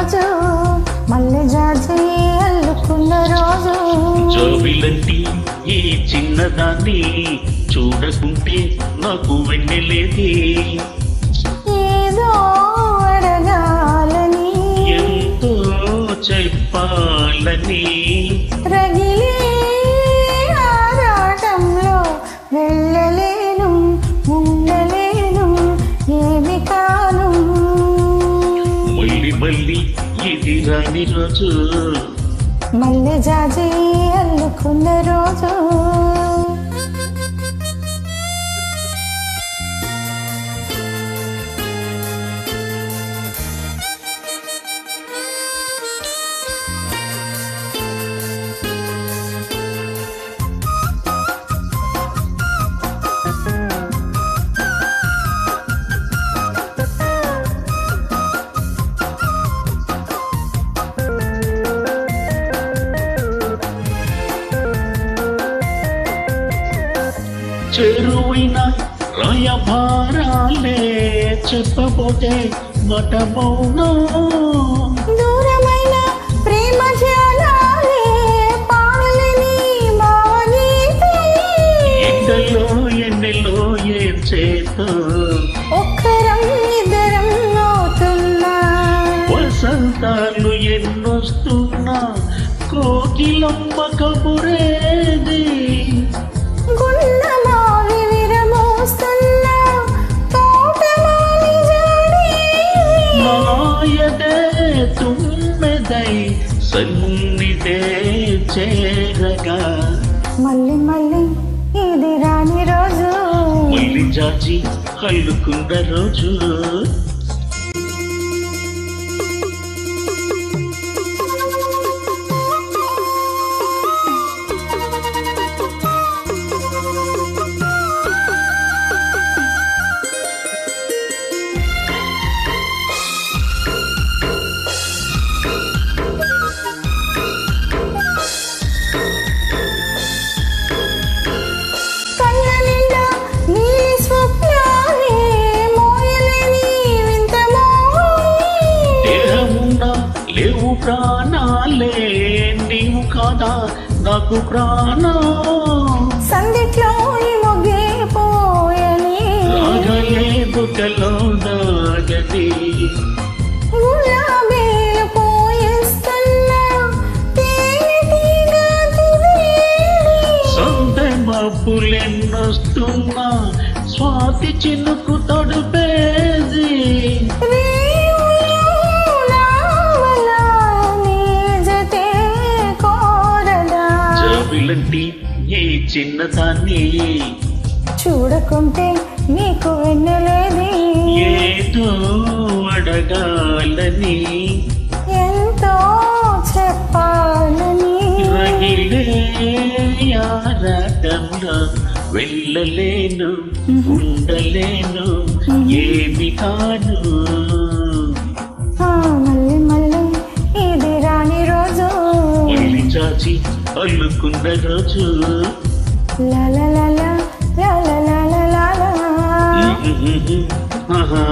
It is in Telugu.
రోజు మల్లె జాజి అల్లుకున్న రోజు. జోబిలంటి ఈ చిన్నదాన్ని చూడకుంటే నాకు వెన్నెలేది. ఏదో అడగాలని ఎంతో చెప్పాలని రగిలే ఆరాటంలో వెళ్ళలేను ఉండలేను ఏమి కాను. మళ్ళీ మళ్ళీ ఇది రాని రోజు మల్లె జాజి అల్లుకున్న రోజు. చెరువైన రాయభారాలే చెప్పబోతే మటమౌనా. దూరమైన ప్రేమ జాలాలే పాడలేని భావగీతే. ఎండలో ఎన్నెలో ఏం చేతో ఒక్కరం ఇద్దరం అవుతున్నా. వసంతాలు ఎన్నొస్తున్నా కోకిలమ్మ కబురేది. గున్నమావి విరమోస్తున్నా తోటమాలి జాడేది. నాయదే తుమ్మెదై సన్నిధే చేరగా మళ్ళీ మళ్ళీ ఇది రాని రోజు మళ్ళీ జాజి అల్లుకున్న రోజు. కళ్ళ నిండా నీ స్వప్నాలే మోయలేని వింత మోహమే. దేహమున్నా లేవు ప్రాణాలే నీవు కాదా నాకు ప్రాణం. సందిట్లో ఈ మొగ్గే పోయని రాగలే బుకలో నాగది. గులాబీలు పోయేస్తున్నా తేనెటీగ తిరిగేది. సొంత మబ్బులెన్నొస్తున్నా స్వాతి చినుకు తడుపేది. రేవులో నావల నీ జతే కోరదా. జబిలంటి ఈ చిన్నదాన్ని చూడకుంటే నీకు వెన్నెలేది. ఏదో అడగాలని ఎంతో చెప్పాలని రగిలే ఆరాటంలో వెళ్ళలేను ఉండలేను ఏమి కాను. మళ్ళీ మళ్ళీ ఇది రాని రోజు మళ్ళీ చాచి అల్లుకున్న రోజు. లా లా లా లా లా లా లా లా లా. ఆహా